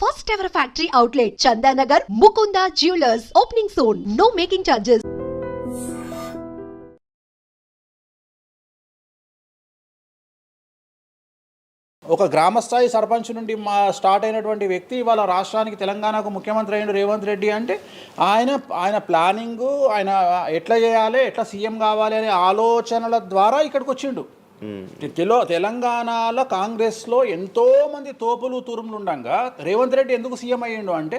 First ever factory outlet, Chandanagar, Mukunda Jewelers, opening soon. No making charges. ఒక గ్రామస్థాయి సర్పంచ్ నుండి start అయినటువంటి వ్యక్తి ఇవాళ రాష్ట్రానికి తెలంగాణకు ముఖ్యమంత్రి అయిన రేవంత్ రెడ్డి అంటే ఆయన ప్లానింగు, ఆయన ఎట్లా చేయాలి, ఎట్లా సీఎం కావాలి అనే ఆలోచనల ద్వారా ఇక్కడికి వచ్చిండు. తెలంగాణలో కాంగ్రెస్లో ఎంతోమంది తోపులు తురుములు ఉండగా రేవంత్ రెడ్డి ఎందుకు సీఎం అయ్యిండు అంటే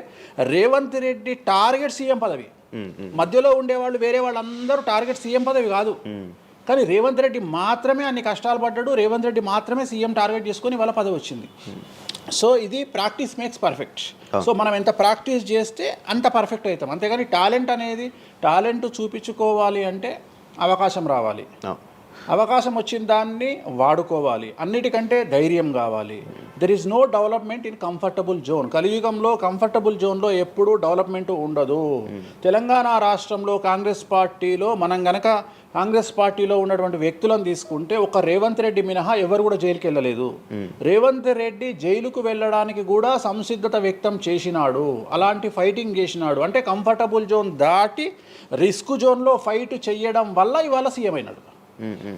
రేవంత్ రెడ్డి టార్గెట్ సీఎం పదవి. మధ్యలో ఉండేవాళ్ళు వేరే వాళ్ళందరూ టార్గెట్ సీఎం పదవి కాదు. కానీ రేవంత్ రెడ్డి మాత్రమే అన్ని కష్టాలు పడ్డాడు. రేవంత్ రెడ్డి మాత్రమే సీఎం టార్గెట్ చేసుకొని వాళ్ళ పదవి వచ్చింది. సో ఇది ప్రాక్టీస్ మేక్స్ పర్ఫెక్ట్. సో మనం ఎంత ప్రాక్టీస్ చేస్తే అంత పర్ఫెక్ట్ అవుతాం. అంతేగాని టాలెంట్ చూపించుకోవాలి అంటే అవకాశం రావాలి. అవకాశం వచ్చిన దాన్ని వాడుకోవాలి. అన్నిటికంటే ధైర్యం కావాలి. There is no development in comfortable zone. కలియుగంలో కంఫర్టబుల్ జోన్లో ఎప్పుడూ డెవలప్మెంట్ ఉండదు. తెలంగాణ రాష్ట్రంలో కాంగ్రెస్ పార్టీలో మనం గనక కాంగ్రెస్ పార్టీలో ఉన్నటువంటి వ్యక్తులను తీసుకుంటే ఒక రేవంత్ రెడ్డి మినహా ఎవరు కూడా జైలుకి వెళ్ళలేదు. రేవంత్ రెడ్డి జైలుకు వెళ్ళడానికి కూడా సంసిద్ధత వ్యక్తం చేసినాడు. అలాంటి ఫైటింగ్ చేసినాడు. అంటే కంఫర్టబుల్ జోన్ దాటి రిస్క్ జోన్లో ఫైట్ చేయడం వల్ల ఇవాళ సీఎం అయినాడు.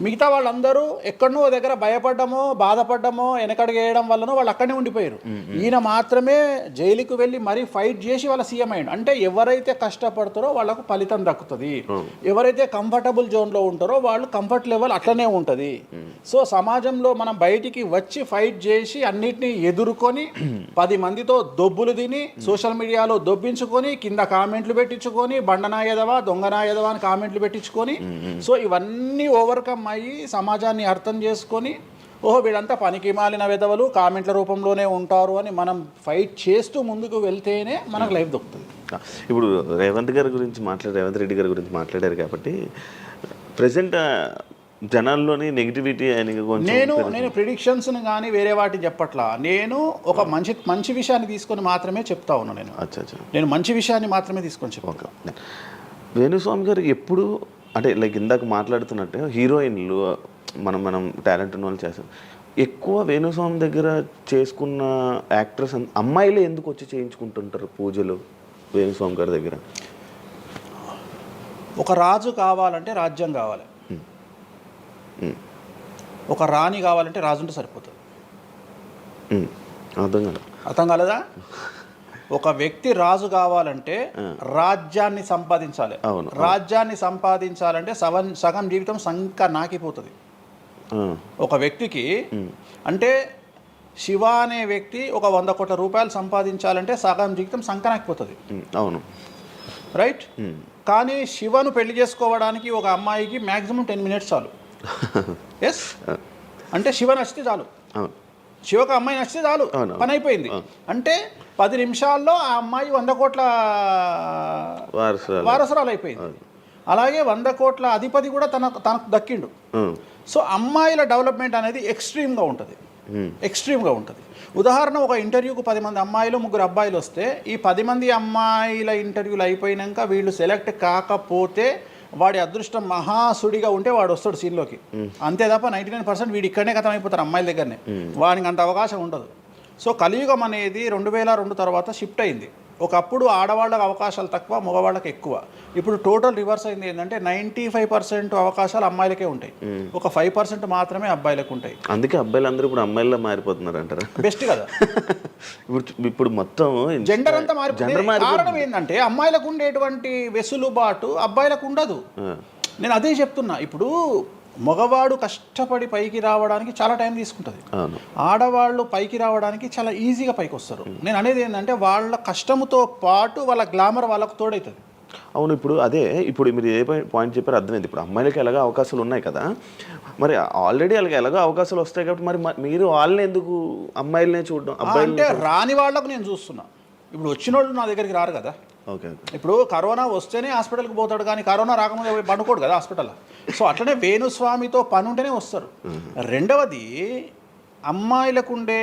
మిగతా వాళ్ళందరూ ఎక్కడనో దగ్గర భయపడ్డమో బాధపడ్డమో వెనకడిగేయడం వల్లనో వాళ్ళు అక్కడనే ఉండిపోయారు. ఈయన మాత్రమే జైలుకు వెళ్ళి మరీ ఫైట్ చేసి వాళ్ళ సీఎం అయ్యాడు. అంటే ఎవరైతే కష్టపడతారో వాళ్ళకు ఫలితం దక్కుతుంది. ఎవరైతే కంఫర్టబుల్ జోన్లో ఉంటారో వాళ్ళు కంఫర్ట్ లెవెల్ అట్లనే ఉంటుంది. సో సమాజంలో మనం బయటికి వచ్చి ఫైట్ చేసి అన్నిటినీ ఎదుర్కొని 10 మందితో దొబ్బులు తిని సోషల్ మీడియాలో దొబ్బించుకొని కింద కామెంట్లు పెట్టించుకొని బండనాయదవా దొంగనాయదవా అని కామెంట్లు పెట్టించుకొని సో ఇవన్నీ ఓవర్కమ్ అయ్యి సమాజాన్ని అర్థం చేసుకొని వీళ్ళంతా పనికి మాలిన వెధవలు కామెంట్ల రూపంలోనే ఉంటారు అని మనం ఫైట్ చేస్తూ ముందుకు వెళ్తేనే మనకు లైఫ్ దొరుకుతుంది. ఇప్పుడు రేవంత్ రెడ్డి గారి గురించి మాట్లాడారు కాబట్టి ప్రజెంట్ జనాల్లోని నెగిటివిటీ నేను ప్రిడిక్షన్స్ని కానీ వేరే వాటిని చెప్పట్లా. నేను ఒక మంచి విషయాన్ని తీసుకొని మాత్రమే చెప్తా ఉన్నాను. నేను మంచి విషయాన్ని మాత్రమే తీసుకొని చెప్పాను. వేణుస్వామి గారు ఎప్పుడు అంటే లైక్ ఇందాక మాట్లాడుతున్నట్టు హీరోయిన్లు మనం టాలెంట్ ఉన్న వాళ్ళు చేస్తాం. ఎక్కువ వేణుస్వామి దగ్గర చేసుకున్న యాక్ట్రెస్ అమ్మాయిలే ఎందుకు వచ్చి చేయించుకుంటుంటారు పూజలు వేణుస్వామి గారి దగ్గర? ఒక రాజు కావాలంటే రాజ్యం కావాలి. ఒక రాణి కావాలంటే రాజు ఉంటే సరిపోతుంది. అర్థం కాలేదా? ఒక వ్యక్తి రాజు కావాలంటే రాజ్యాన్ని సంపాదించాలి. రాజ్యాన్ని సంపాదించాలంటే సగం జీవితం సంక నాకిపోతుంది. ఒక వ్యక్తికి అంటే శివ అనే వ్యక్తి ఒక 100 కోట్ల రూపాయలు సంపాదించాలంటే సగం జీవితం సంక నాకిపోతుంది. అవును, రైట్. కానీ శివను పెళ్లి చేసుకోవడానికి ఒక అమ్మాయికి మ్యాక్సిమం 10 మినిట్స్ చాలు. ఎస్, అంటే శివ నచ్చితే చాలు, శివకు అమ్మాయి నచ్చితే చాలు, పని అయిపోయింది. అంటే 10 నిమిషాల్లో ఆ అమ్మాయి 100 కోట్ల వారసురాలు అయిపోయింది. అలాగే 100 కోట్ల అధిపతి కూడా తనకు దక్కిండు. సో అమ్మాయిల డెవలప్మెంట్ అనేది ఎక్స్ట్రీమ్గా ఉంటుంది. ఉదాహరణ, ఒక ఇంటర్వ్యూకు 10 మంది అమ్మాయిలు 3 అబ్బాయిలు వస్తే ఈ 10 మంది అమ్మాయిల ఇంటర్వ్యూలు అయిపోయినాక వీళ్ళు సెలెక్ట్ కాకపోతే వాడి అదృష్టం మహాసుడిగా ఉంటే వాడు వస్తాడు సీన్లోకి. అంతే తప్ప 99% వీడు ఇక్కడనే కథం అయిపోతారు అమ్మాయిల దగ్గరనే. వాడికి అంత అవకాశం ఉండదు. సో కలియుగం అనేది 2002 తర్వాత షిఫ్ట్ అయింది. ఒకప్పుడు ఆడవాళ్ళకి అవకాశాలు తక్కువ, మగవాళ్ళకి ఎక్కువ. ఇప్పుడు టోటల్ రివర్స్ అయింది. ఏంటంటే 95% అవకాశాలు అమ్మాయిలకే ఉంటాయి, ఒక 5% మాత్రమే అబ్బాయిలకు ఉంటాయి. అందుకే అబ్బాయిలందరూ ఇప్పుడు అమ్మాయిలా మారిపోతున్నారు అంటారా? బెస్ట్ కదా. ఇప్పుడు మొత్తం జెండర్ అంతా మారిపోయింది. కారణం ఏంటంటే అమ్మాయిలకు ఉండేటువంటి వెసులుబాటు అబ్బాయిలకు ఉండదు. నేను అదే చెప్తున్నా. ఇప్పుడు మగవాడు కష్టపడి పైకి రావడానికి చాలా టైం తీసుకుంటుంది. ఆడవాళ్ళు పైకి రావడానికి చాలా ఈజీగా పైకి వస్తారు. నేను అనేది ఏంటంటే వాళ్ళ కష్టముతో పాటు వాళ్ళ గ్లామర్ వాళ్ళకు తోడవుతుంది. అవును, ఇప్పుడు మీరు ఏ పాయింట్ చెప్పారో అర్థమైంది. ఇప్పుడు అమ్మాయిలకి ఎలాగో అవకాశాలు ఉన్నాయి కదా, మరి ఆల్రెడీ వాళ్ళకి ఎలాగో అవకాశాలు వస్తాయి కాబట్టి మరి మీరు వాళ్ళని ఎందుకు అమ్మాయిలనే చూడడం? అంటే రాని వాళ్ళకు నేను చూస్తున్నా. ఇప్పుడు వచ్చిన వాళ్ళు నా దగ్గరికి రారు కదా. ఇప్పుడు కరోనా వస్తేనే హాస్పిటల్కి పోతాడు, కానీ కరోనా రాకముందు పండుకోడు కదా హాస్పిటల్లో. సో అట్లనే వేణుస్వామితో పని ఉంటేనే వస్తారు. రెండవది, అమ్మాయిలకు ఉండే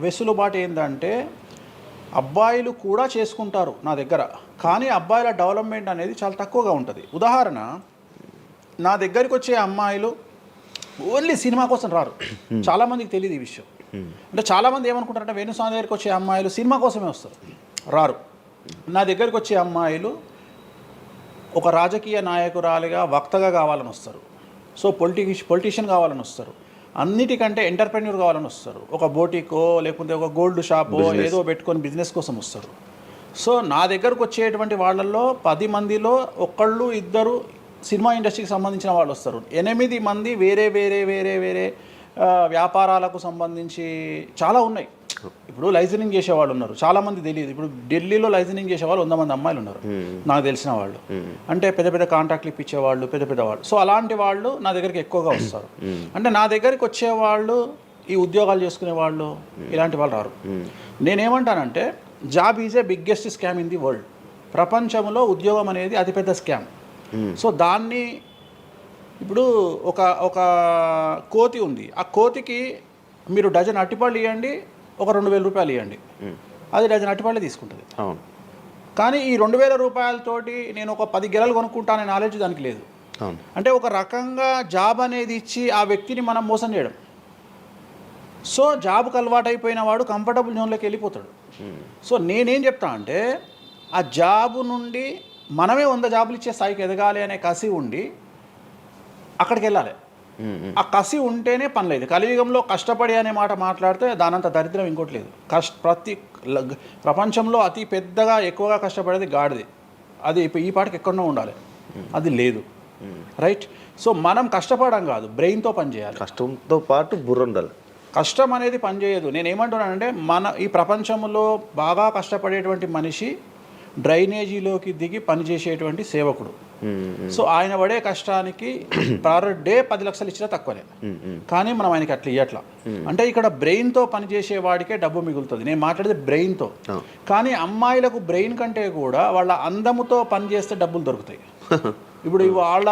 వెసులుబాటు ఏంటంటే అబ్బాయిలు కూడా చేసుకుంటారు నా దగ్గర, కానీ అబ్బాయిల డెవలప్మెంట్ అనేది చాలా తక్కువగా ఉంటుంది. ఉదాహరణ, నా దగ్గరికి వచ్చే అమ్మాయిలు ఓన్లీ సినిమా కోసం రారు. చాలామందికి తెలియదు ఈ విషయం. అంటే చాలామంది ఏమనుకుంటారంటే వేణుస్వామి దగ్గరికి వచ్చే అమ్మాయిలు సినిమా కోసమే వస్తారు, రారు. నా దగ్గరికి వచ్చే అమ్మాయిలు ఒక రాజకీయ నాయకురాలిగా వక్తగా కావాలని వస్తారు, సో పొలిటీషియన్ కావాలని వస్తారు, అన్నిటికంటే ఎంటర్ప్రెన్యూర్ కావాలని వస్తారు, ఒక బోటికో లేకపోతే ఒక గోల్డ్ షాపో ఏదో పెట్టుకొని బిజినెస్ కోసం వస్తారు. సో నా దగ్గరకు వచ్చేటువంటి వాళ్ళల్లో 10 మందిలో ఒకళ్ళు ఇద్దరు సినిమా ఇండస్ట్రీకి సంబంధించిన వాళ్ళు వస్తారు. 8 మంది వేరే వేరే వేరే వేరే వ్యాపారాలకు సంబంధించి చాలా ఉన్నాయి. ఇప్పుడు లైసెన్సింగ్ చేసేవాళ్ళు ఉన్నారు, చాలామంది తెలియదు. ఇప్పుడు ఢిల్లీలో లైసెన్సింగ్ చేసేవాళ్ళు 100 మంది అమ్మాయిలు ఉన్నారు నాకు తెలిసిన వాళ్ళు. అంటే పెద్ద పెద్ద కాంట్రాక్ట్లు ఇప్పించేవాళ్ళు, పెద్ద పెద్ద వాళ్ళు. సో అలాంటి వాళ్ళు నా దగ్గరికి ఎక్కువగా వస్తారు. అంటే నా దగ్గరికి వచ్చేవాళ్ళు ఈ ఉద్యోగాలు చేసుకునే వాళ్ళు ఇలాంటి వాళ్ళు రారు. నేనేమంటానంటే job is a biggest scam in the world. ప్రపంచంలో ఉద్యోగం అనేది అతిపెద్ద స్కామ్. సో దాన్ని ఇప్పుడు ఒక కోతి ఉంది, ఆ కోతికి మీరు డజన్ అట్టిపళ్ళు ఇవ్వండి, ఒక 2000 రూపాయలు ఇవ్వండి, అది డజన్ అట్టిపళ్ళే తీసుకుంటుంది. కానీ ఈ 2000 రూపాయలతోటి నేను ఒక 10 గెలలు కొనుక్కుంటాననే నాలెడ్జ్ దానికి లేదు. అంటే ఒక రకంగా జాబ్ అనేది ఇచ్చి ఆ వ్యక్తిని మనం మోసం చేయడం. సో జాబ్కి అలవాటు అయిపోయిన వాడు కంఫర్టబుల్ జోన్లోకి వెళ్ళిపోతాడు. సో నేనేం చెప్తా అంటే ఆ జాబు నుండి మనమే 100 జాబులు ఇచ్చే స్థాయికి ఎదగాలి అనే కసి ఉండి అక్కడికి వెళ్ళాలి. ఆ కసి ఉంటేనే పని లేదు. కలియుగంలో కష్టపడి అనే మాట మాట్లాడితే దానంత దరిద్రం ఇంకోటి లేదు. ప్రపంచంలో అతి పెద్దగా ఎక్కువగా కష్టపడేది గాడిది. అది ఈ పాటికి ఎక్కడో ఉండాలి, అది లేదు. రైట్. సో మనం కష్టపడడం కాదు, బ్రెయిన్తో పని చేయాలి. కష్టంతో పాటు బుర్ర ఉండాలి. కష్టం అనేది పనిచేయదు. నేనేమంటున్నానంటే ఈ ప్రపంచంలో బాగా కష్టపడేటువంటి మనిషి డ్రైనేజీలోకి దిగి పనిచేసేటువంటి సేవకుడు. సో ఆయన పడే కష్టానికి పర్ డే 10 లక్షలు ఇచ్చినా తక్కువనే. కానీ మనం ఆయనకి అట్లా ఇవ్వట్లా. అంటే ఇక్కడ బ్రెయిన్తో పనిచేసే వాడికే డబ్బు మిగులుతుంది. నేను మాట్లాడేది బ్రెయిన్తో. కానీ అమ్మాయిలకు బ్రెయిన్ కంటే కూడా వాళ్ళ అందముతో పనిచేస్తే డబ్బులు దొరుకుతాయి. ఇప్పుడు వాళ్ళ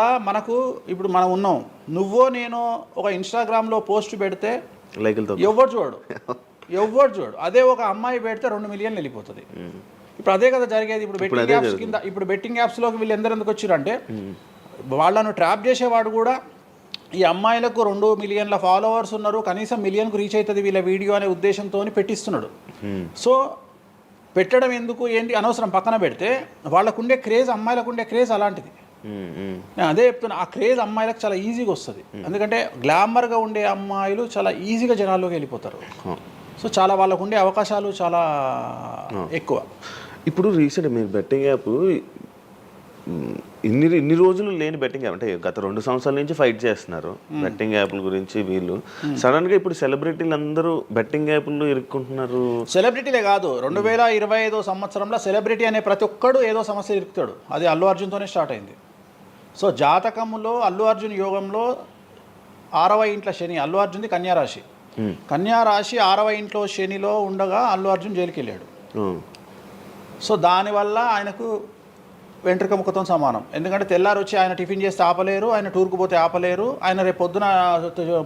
ఇప్పుడు మనం ఉన్నాం, నువ్వో నేను ఒక ఇన్స్టాగ్రామ్లో పోస్ట్ పెడితే ఎవరు చూడు. అదే ఒక అమ్మాయి పెడితే 2 మిలియన్లు వెళ్ళిపోతుంది. ఇప్పుడు అదే కదా జరిగేది. ఇప్పుడు బెట్టింగ్ యాప్స్లోకి వీళ్ళు ఎందుకు వచ్చారంటే వాళ్ళను ట్రాప్ చేసేవాడు కూడా ఈ అమ్మాయిలకు 2 మిలియన్ల ఫాలోవర్స్ ఉన్నారు, కనీసం మిలియన్కు రీచ్ అవుతుంది వీళ్ళ వీడియో అనే ఉద్దేశంతో పెట్టిస్తున్నాడు. సో పెట్టడం ఎందుకు ఏంటి అనవసరం పక్కన పెడితే వాళ్ళకుండే క్రేజ్, అమ్మాయిలకు క్రేజ్ అలాంటిది. నేను అదే చెప్తున్నా, ఆ క్రేజ్ అమ్మాయిలకు చాలా ఈజీగా వస్తుంది. ఎందుకంటే గ్లామర్గా ఉండే అమ్మాయిలు చాలా ఈజీగా జనాల్లోకి వెళ్ళిపోతారు. సో చాలా వాళ్ళకు ఉండే అవకాశాలు చాలా ఎక్కువ. ఇప్పుడు రీసెంట్ మీరు బెట్టింగ్ యాప్ ఇన్ని రోజులు లేని బెట్టింగ్ యాప్, అంటే గత 2 సంవత్సరాల నుంచి ఫైట్ చేస్తున్నారు బెట్టింగ్ యాప్ల గురించి. వీళ్ళు సడన్గా ఇప్పుడు సెలబ్రిటీలు అందరూ బెట్టింగ్ యాప్లు ఇరుక్కుంటున్నారు. సెలబ్రిటీలే కాదు, 2025 సంవత్సరంలో సెలబ్రిటీ అనే ప్రతి ఒక్కడు ఏదో సమస్య ఇరుకుతాడు. అది అల్లు అర్జున్తోనే స్టార్ట్ అయింది. సో జాతకంలో అల్లు అర్జున్ యోగంలో 6వ ఇంట్లో శని, అల్లు అర్జున్ది కన్యారాశి. కన్యారాశి 6వ ఇంట్లో శనిలో ఉండగా అల్లు అర్జున్ జైలుకి వెళ్ళాడు. సో దానివల్ల ఆయనకు వెంట్రుక ముక్కతో సమానం. ఎందుకంటే తెల్లారు వచ్చి ఆయన టిఫిన్ చేస్తే ఆపలేరు, ఆయన టూర్కు పోతే ఆపలేరు, ఆయన రేపు పొద్దున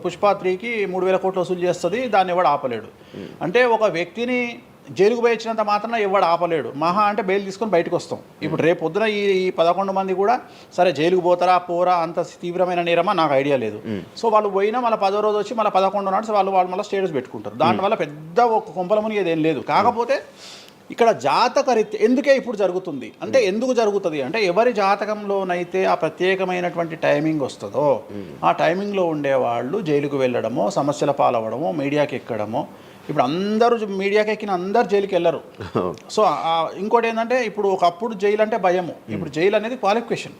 పుష్ప 3కి 3000 కోట్లు వసూలు చేస్తుంది, దాన్ని ఎవడు ఆపలేడు. అంటే ఒక వ్యక్తిని జైలుకు పోయి వచ్చినంత మాత్రం ఎవడు ఆపలేడు. మహా అంటే బెయిల్ తీసుకొని బయటకు వస్తాం. ఇప్పుడు రేపు పొద్దున ఈ 11 మంది కూడా సరే జైలుకు పోతారా పోరా అంత తీవ్రమైన నేరమా నాకు ఐడియా లేదు. సో వాళ్ళు పోయినా మళ్ళీ 10వ రోజు వచ్చి మళ్ళీ 11 నాడు వాళ్ళు మళ్ళీ స్టేటస్ పెట్టుకుంటారు. దానివల్ల పెద్ద ఒక కొంపల మునిగేది ఏం లేదు. కాకపోతే ఇక్కడ జాతక రీత్యా ఎందుకే ఇప్పుడు జరుగుతుంది అంటే, ఎందుకు జరుగుతుంది అంటే ఎవరి జాతకంలోనైతే ఆ ప్రత్యేకమైనటువంటి టైమింగ్ వస్తుందో ఆ టైమింగ్లో ఉండేవాళ్ళు జైలుకు వెళ్ళడమో, సమస్యల పాలవడమో, మీడియాకి ఎక్కడమో. ఇప్పుడు అందరూ మీడియాకి ఎక్కిన అందరు జైలుకి వెళ్ళరు. సో ఇంకోటి ఏంటంటే, ఇప్పుడు ఒకప్పుడు జైలు అంటే భయము, ఇప్పుడు జైలు అనేది క్వాలిఫికేషన్.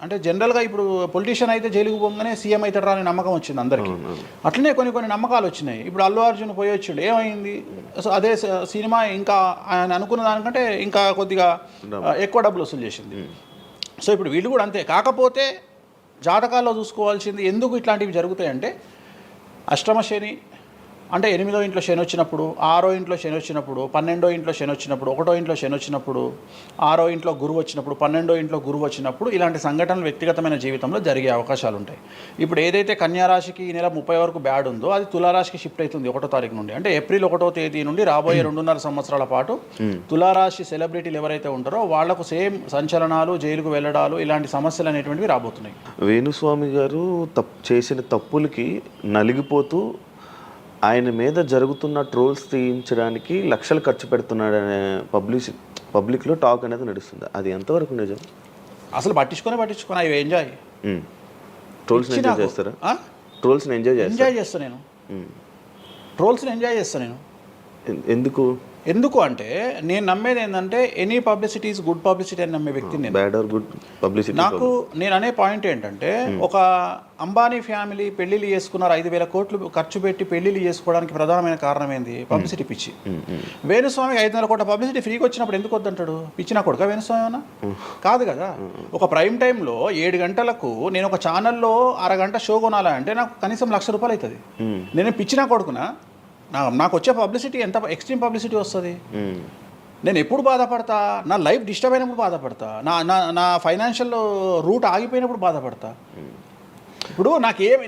అంటే జనరల్గా ఇప్పుడు పొలిటీషియన్ అయితే జైలుకు పోగానే సీఎం అవుతారా అనే నమ్మకం వచ్చింది అందరికీ. అట్లనే కొన్ని నమ్మకాలు వచ్చినాయి. ఇప్పుడు అల్లు అర్జున్ పోయి వచ్చాడు, ఏమైంది? సో అదే సినిమా ఇంకా ఆయన అనుకున్న దానికంటే ఇంకా కొద్దిగా ఎక్కువ డబ్బులు వసూలు చేసింది. సో ఇప్పుడు వీళ్ళు కూడా అంతే. కాకపోతే జాతకాల్లో చూసుకోవాల్సింది ఎందుకు ఇట్లాంటివి జరుగుతాయంటే, అష్టమ శని అంటే 8వ ఇంట్లో శని వచ్చినప్పుడు, 6వ ఇంట్లో శని వచ్చినప్పుడు, 12వ ఇంట్లో శని వచ్చినప్పుడు, 1వ ఇంట్లో శని వచ్చినప్పుడు, 6వ ఇంట్లో గురువు వచ్చినప్పుడు, 12వ ఇంట్లో గురువు వచ్చినప్పుడు ఇలాంటి సంఘటనలు వ్యక్తిగతమైన జీవితంలో జరిగే అవకాశాలు ఉంటాయి. ఇప్పుడు ఏదైతే కన్యారాశికి ఈ నెల 30 వరకు బ్యాడ్ ఉందో అది తులారాశికి షిఫ్ట్ అవుతుంది 1వ తారీఖు నుండి. అంటే ఏప్రిల్ 1వ తేదీ నుండి రాబోయే 2.5 సంవత్సరాల పాటు తులారాశి సెలబ్రిటీలు ఎవరైతే ఉంటారో వాళ్లకు సేమ్ సంచలనాలు, జైలుకు వెళ్ళడాలు, ఇలాంటి సమస్యలు అనేటువంటివి రాబోతున్నాయి. వేణుస్వామి గారు చేసిన తప్పులకి నలిగిపోతూ ఆయన మీద జరుగుతున్న ట్రోల్స్ తీయించడానికి లక్షలు ఖర్చు పెడుతున్నాడనే పబ్లిక్లో టాక్ అనేది నడుస్తుంది. అది ఎంతవరకు నిజం? అసలు పట్టించుకొని అవి ఎంజాయ్. ట్రోల్స్ని ఎంజాయ్ చేస్తారా? ట్రోల్స్ని ఎంజాయ్ చేస్తాను నేను. ట్రోల్స్ని ఎంజాయ్ చేస్తాను నేను. ఎందుకు అంటే నేను నమ్మేది ఏంటంటే any publicity is good publicity అని నమ్మే వ్యక్తిని నేను. Bad or good publicity. నాకు నేను అనే పాయింట్ ఏంటంటే ఒక అంబానీ ఫ్యామిలీ పెళ్లిళ్ళు చేసుకున్నారు, 5,000 కోట్లు ఖర్చు పెట్టి పెళ్లిళ్ళు చేసుకోవడానికి ప్రధానమైన కారణం ఏంది? పబ్లిసిటీ పిచ్చి. వేణుస్వామికి 500 కోట్ల పబ్లిసిటీ ఫ్రీగా వచ్చినప్పుడు ఎందుకు వద్దంటాడు? పిచ్చిన కొడుక వేణుస్వామి అన్న కాదు కదా. ఒక ప్రైమ్ టైంలో 7 గంటలకు నేను ఒక ఛానల్లో అరగంట షో కొనాలంటే నాకు కనీసం ₹1,00,000 అవుతుంది. నేను పిచ్చిన కొడుకునా? నాకు వచ్చే పబ్లిసిటీ ఎంత ఎక్స్ట్రీమ్ పబ్లిసిటీ వస్తుంది. నేను ఎప్పుడు బాధపడతా? నా లైఫ్ డిస్టర్బ్ అయినప్పుడు బాధపడతా, నా ఫైనాన్షియల్ రూట్ ఆగిపోయినప్పుడు బాధపడతా. ఇప్పుడు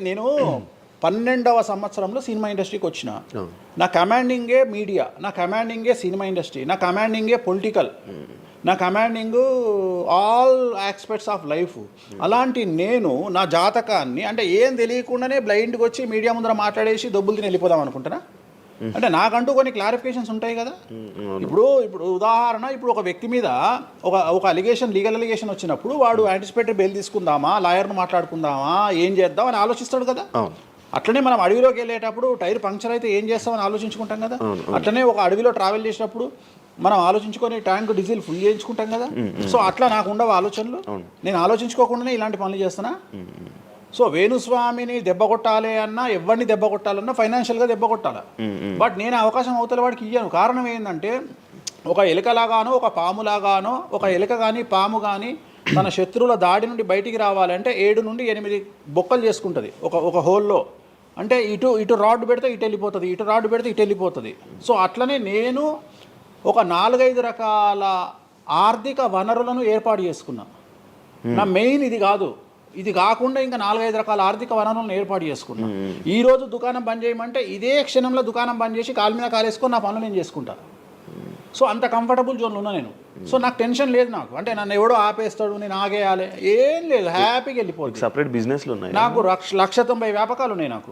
నేను 12వ సంవత్సరంలో సినిమా ఇండస్ట్రీకి వచ్చిన. నా కమాండింగే మీడియా, నా కమాండింగే సినిమా ఇండస్ట్రీ, నా కమాండింగే పొలిటికల్, నా commanding all aspects of life. అలాంటి నేను నా జాతకాన్ని అంటే ఏం తెలియకుండానే బ్లైండ్గా వచ్చి మీడియా ముందర మాట్లాడేసి దొబ్బులు తిని వెళ్ళిపోదాం అనుకుంటున్నా? అంటే నాకంటూ కొన్ని క్లారిఫికేషన్స్ ఉంటాయి కదా. ఇప్పుడు ఉదాహరణ, ఇప్పుడు ఒక వ్యక్తి మీద ఒక అలిగేషన్, లీగల్ అలిగేషన్ వచ్చినప్పుడు వాడు యాంటిసిపేటరీ బెయిల్ తీసుకుందామా, లాయర్ను మాట్లాడుకుందామా, ఏం చేద్దాం అని ఆలోచిస్తాడు కదా. అట్లనే మనం అడవిలోకి వెళ్ళేటప్పుడు టైర్ పంక్చర్ అయితే ఏం చేస్తామని ఆలోచించుకుంటాం కదా. అట్లనే ఒక అడవిలో ట్రావెల్ చేసినప్పుడు మనం ఆలోచించుకొని ట్యాంక్ డీజిల్ ఫుల్ చేయించుకుంటాం కదా. సో అట్లా నాకు ఉండవు ఆలోచనలు. నేను ఆలోచించుకోకుండానే ఇలాంటి పనులు చేస్తున్నా. సో వేణుస్వామిని దెబ్బ కొట్టాలి అన్నా, ఎవరిని దెబ్బ కొట్టాలన్నా ఫైనాన్షియల్గా దెబ్బ కొట్టాలి. బట్ నేను అవకాశం అవతల వాడికి ఇయ్యాను. కారణం ఏంటంటే ఒక ఎలుకలాగానో ఒక పాములాగానో, ఒక ఎలుక కానీ పాము కానీ తన శత్రువుల దాడి నుండి బయటికి రావాలంటే 7 నుండి 8 బొక్కలు చేసుకుంటుంది ఒక హోల్లో. అంటే ఇటు రాడ్ పెడితే ఇటు వెళ్ళిపోతుంది, ఇటు రాడ్ పెడితే ఇటు వెళ్ళిపోతుంది. సో అట్లనే నేను ఒక 4-5 రకాల ఆర్థిక వనరులను ఏర్పాటు చేసుకున్నా. నా మెయిన్ ఇది కాదు. ఇది కాకుండా ఇంకా 4-5 రకాల ఆర్థిక వనరులను ఏర్పాటు చేసుకున్నా. ఈరోజు దుకాణం బంద్ చేయమంటే ఇదే క్షణంలో దుకాణం బంద్ చేసి కాలు మీద కాలేసుకొని నా పనులు నేను చేసుకుంటాను. సో అంత కంఫర్టబుల్ జోన్లో ఉన్నా నేను. సో నాకు టెన్షన్ లేదు. నాకు అంటే నన్ను ఎవడో ఆపేస్తాడు, నేను ఆగేయాలి, ఏం లేదు, హ్యాపీగా వెళ్ళిపోతుంది. సెపరేట్ బిజినెస్లు ఉన్నాయి నాకు. 190 వ్యాపకాలు ఉన్నాయి నాకు.